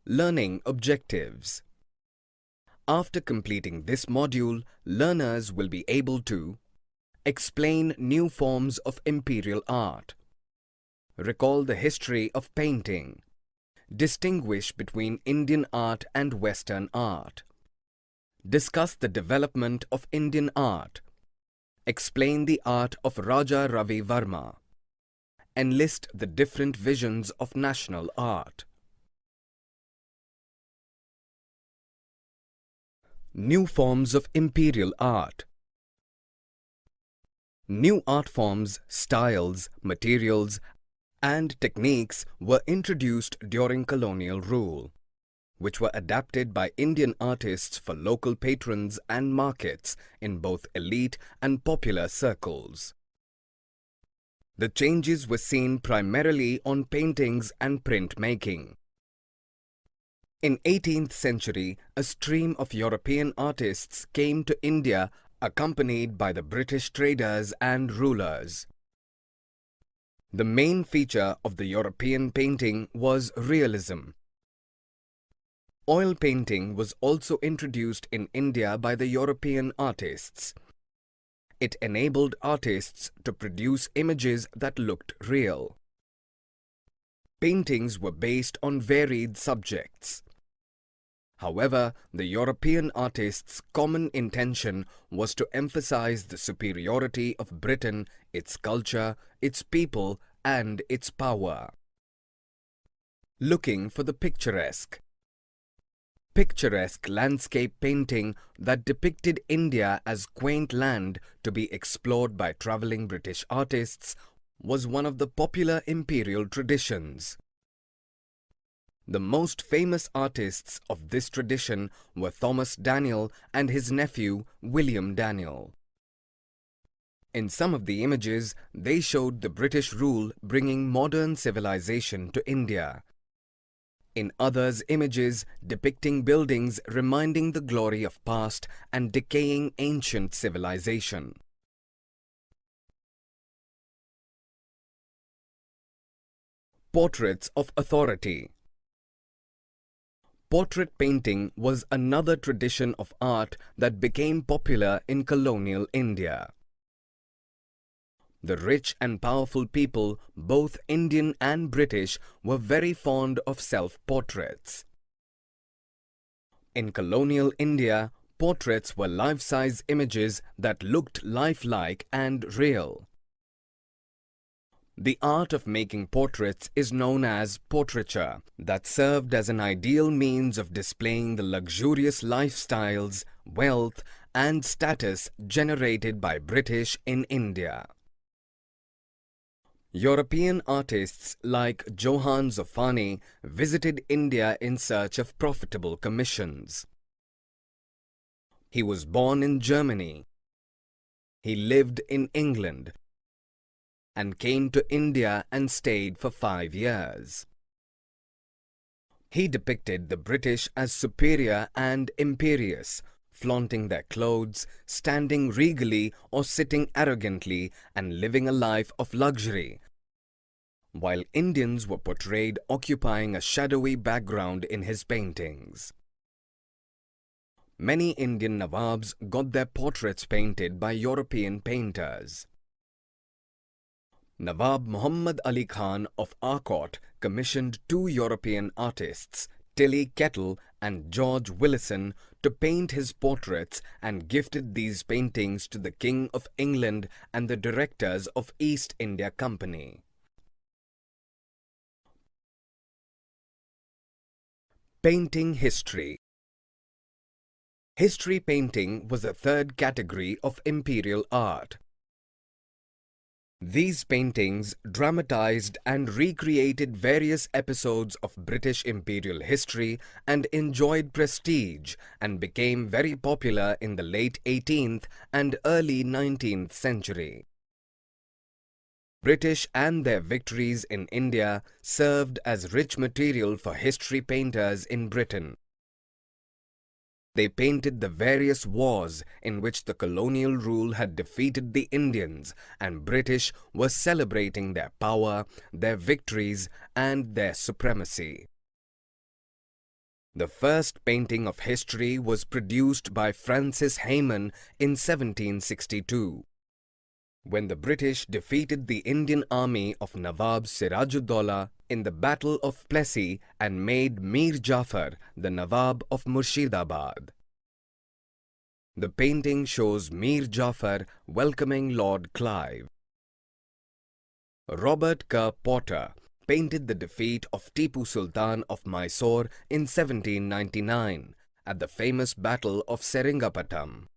Learning objectives. After completing this module, learners will be able to explain new forms of imperial art, recall the history of painting, distinguish between Indian art and Western art, discuss the development of Indian art, explain the art of Raja Ravi Varma, enlist the different visions of national art. New forms of imperial art. New art forms, styles, materials, and techniques were introduced during colonial rule, which were adapted by Indian artists for local patrons and markets in both elite and popular circles. The changes were seen primarily on paintings and printmaking. In 18th century, a stream of European artists came to India accompanied by the British traders and rulers. The main feature of the European painting was realism. Oil painting was also introduced in India by the European artists. It enabled artists to produce images that looked real. Paintings were based on varied subjects. However, the European artists' common intention was to emphasize the superiority of Britain, its culture, its people, and its power. Looking for the picturesque. Picturesque landscape painting that depicted India as quaint land to be explored by travelling British artists was one of the popular imperial traditions. The most famous artists of this tradition were Thomas Daniel and his nephew William Daniel. In some of the images, they showed the British rule bringing modern civilization to India. In others, images depicting buildings reminding the glory of past and decaying ancient civilization. Portraits of authority. Portrait painting was another tradition of art that became popular in colonial India. The rich and powerful people, both Indian and British, were very fond of self-portraits. In colonial India, portraits were life-size images that looked lifelike and real. The art of making portraits is known as portraiture, that served as an ideal means of displaying the luxurious lifestyles, wealth, and status generated by British in India. European artists like Johann Zoffany visited India in search of profitable commissions. He was born in Germany. He lived in England and came to India and stayed for 5 years. He depicted the British as superior and imperious, flaunting their clothes, standing regally or sitting arrogantly and living a life of luxury, while Indians were portrayed occupying a shadowy background in his paintings. Many Indian Nawabs got their portraits painted by European painters. Nawab Muhammad Ali Khan of Arcot commissioned 2 European artists, Tilly Kettle and George Willison, to paint his portraits and gifted these paintings to the King of England and the directors of East India Company. Painting history. History painting was a third category of imperial art. These paintings dramatized and recreated various episodes of British imperial history and enjoyed prestige and became very popular in the late 18th and early 19th century. British and their victories in India served as rich material for history painters in Britain. They painted the various wars in which the colonial rule had defeated the Indians, and British were celebrating their power, their victories, and their supremacy. The first painting of history was produced by Francis Hayman in 1762. When the British defeated the Indian army of Nawab Sirajuddaulah in the Battle of Plassey and made Mir Jafar the Nawab of Murshidabad. The painting shows Mir Jafar welcoming Lord Clive. Robert Kerr Potter painted the defeat of Tipu Sultan of Mysore in 1799 at the famous Battle of Seringapatam.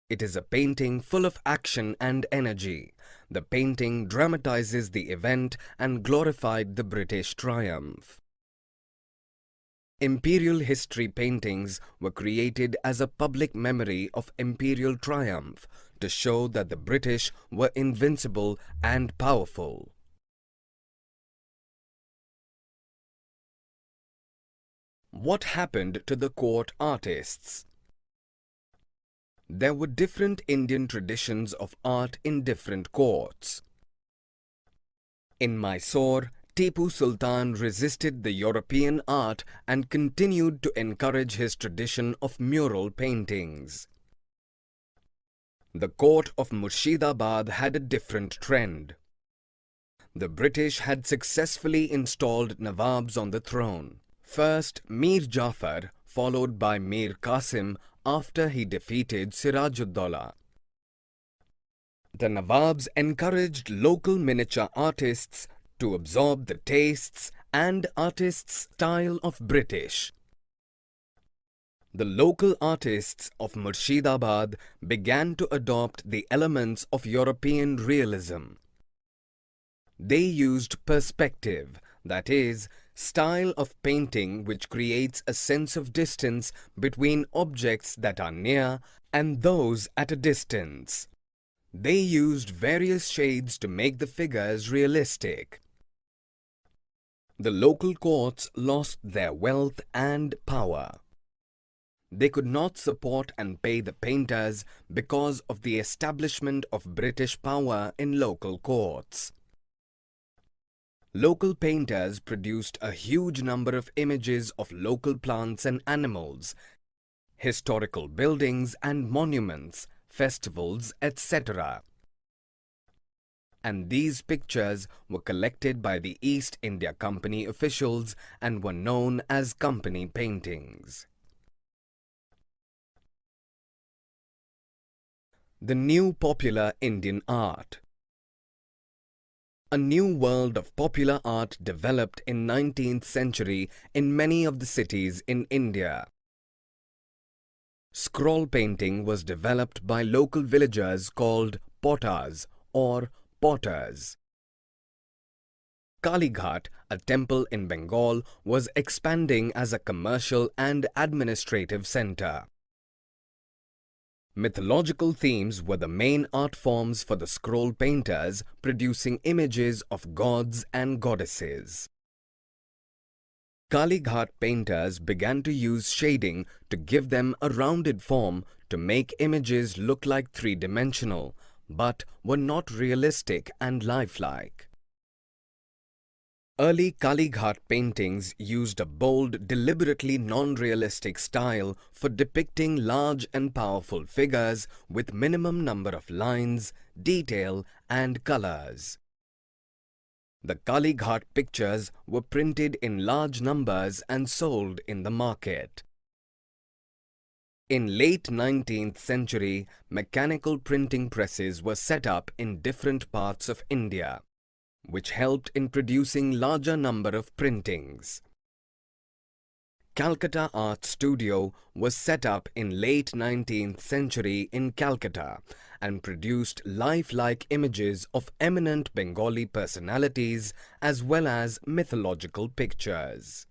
It is a painting full of action and energy. The painting dramatizes the event and glorified the British triumph. Imperial history paintings were created as a public memory of imperial triumph to show that the British were invincible and powerful. What happened to the court artists? There were different Indian traditions of art in different courts. In Mysore, Tipu Sultan resisted the European art and continued to encourage his tradition of mural paintings. The court of Murshidabad had a different trend. The British had successfully installed Nawabs on the throne. First Mir Jafar, followed by Mir Qasim after he defeated Sirajuddaulah. The Nawabs encouraged local miniature artists to absorb the tastes and artists' style of British. The local artists of Murshidabad began to adopt the elements of European realism. They used perspective, that is, style of painting which creates a sense of distance between objects that are near and those at a distance. They used various shades to make the figures realistic. The local courts lost their wealth and power. They could not support and pay the painters because of the establishment of British power in local courts. Local painters produced a huge number of images of local plants and animals, historical buildings and monuments, festivals, etc. And these pictures were collected by the East India Company officials and were known as company paintings. The new popular Indian art. A new world of popular art developed in 19th century in many of the cities in India. Scroll painting was developed by local villagers called potters or potters. Kalighat, a temple in Bengal, was expanding as a commercial and administrative center. Mythological themes were the main art forms for the scroll painters, producing images of gods and goddesses. Kalighat painters began to use shading to give them a rounded form to make images look like three-dimensional, but were not realistic and lifelike. Early Kalighat paintings used a bold, deliberately non-realistic style for depicting large and powerful figures with minimum number of lines, detail and colors. The Kalighat pictures were printed in large numbers and sold in the market. In late 19th century, mechanical printing presses were set up in different parts of India, which helped in producing larger number of printings. Calcutta Art Studio was set up in late 19th century in Calcutta and produced lifelike images of eminent Bengali personalities as well as mythological pictures.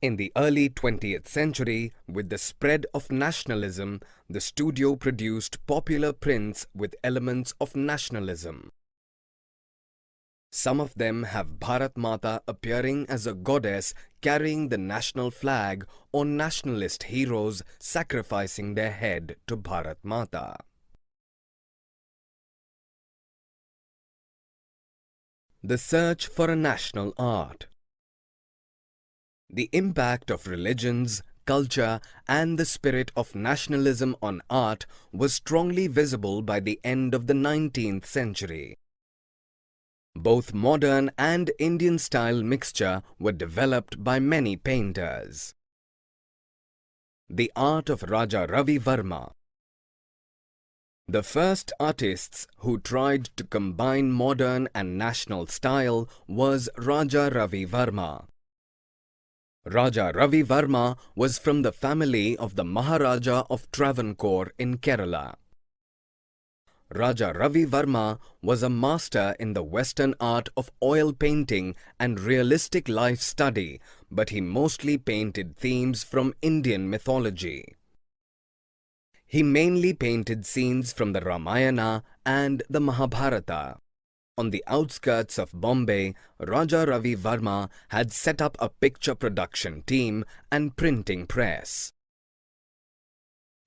In the early 20th century, with the spread of nationalism, the studio produced popular prints with elements of nationalism. Some of them have Bharat Mata appearing as a goddess carrying the national flag or nationalist heroes sacrificing their head to Bharat Mata. The search for a national art. The impact of religions, culture, and the spirit of nationalism on art was strongly visible by the end of the 19th century. Both modern and Indian style mixture were developed by many painters. The art of Raja Ravi Varma. The first artists who tried to combine modern and national style was Raja Ravi Varma. Raja Ravi Varma was from the family of the Maharaja of Travancore in Kerala. Raja Ravi Varma was a master in the Western art of oil painting and realistic life study, but he mostly painted themes from Indian mythology. He mainly painted scenes from the Ramayana and the Mahabharata. On the outskirts of Bombay, Raja Ravi Varma had set up a picture production team and printing press.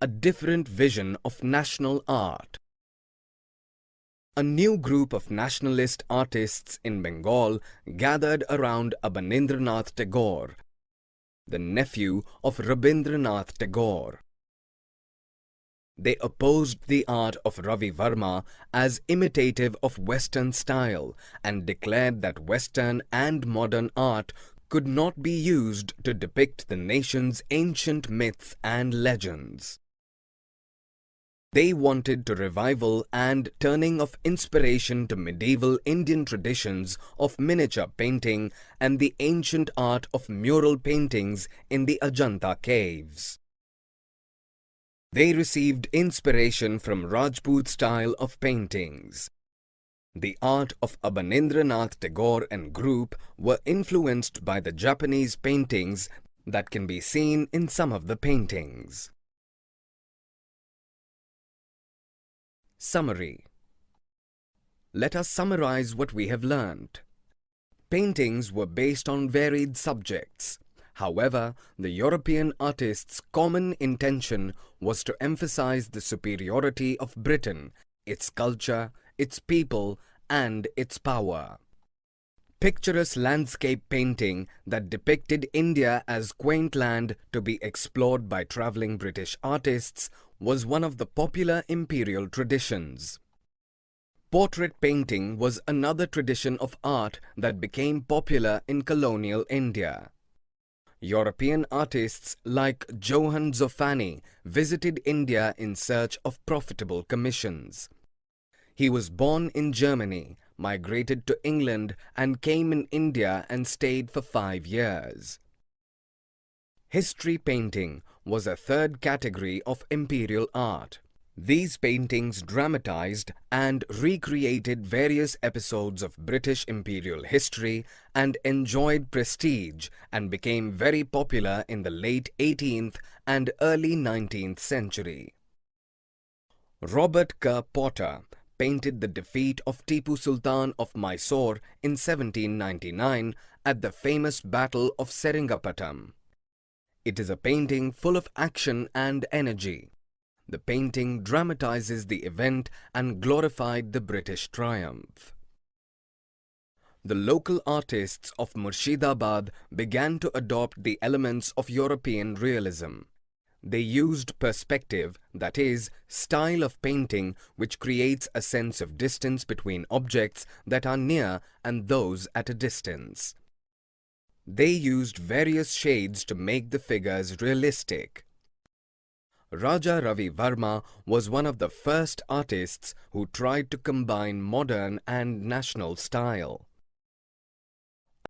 A different vision of national art. A new group of nationalist artists in Bengal gathered around Abanindranath Tagore, the nephew of Rabindranath Tagore. They opposed the art of Ravi Varma as imitative of Western style and declared that Western and modern art could not be used to depict the nation's ancient myths and legends. They wanted to revival and turning of inspiration to medieval Indian traditions of miniature painting and the ancient art of mural paintings in the Ajanta caves. They received inspiration from Rajput style of paintings. The art of Abanindranath Tagore and group were influenced by the Japanese paintings that can be seen in some of the paintings. Summary. Let us summarize what we have learned. Paintings were based on varied subjects. However, the European artists' common intention was to emphasize the superiority of Britain, its culture, its people, and its power. Picturesque landscape painting that depicted India as quaint land to be explored by traveling British artists was one of the popular imperial traditions. Portrait painting was another tradition of art that became popular in colonial India. European artists like Johann Zoffany visited India in search of profitable commissions. He was born in Germany, migrated to England, and came in India and stayed for 5 years. History painting was a third category of imperial art. These paintings dramatized and recreated various episodes of British imperial history and enjoyed prestige and became very popular in the late 18th and early 19th century. Robert Kerr Potter painted the defeat of Tipu Sultan of Mysore in 1799 at the famous Battle of Seringapatam. It is a painting full of action and energy. The painting dramatizes the event and glorified the British triumph. The local artists of Murshidabad began to adopt the elements of European realism. They used perspective, that is, style of painting which creates a sense of distance between objects that are near and those at a distance. They used various shades to make the figures realistic. Raja Ravi Varma was one of the first artists who tried to combine modern and national style.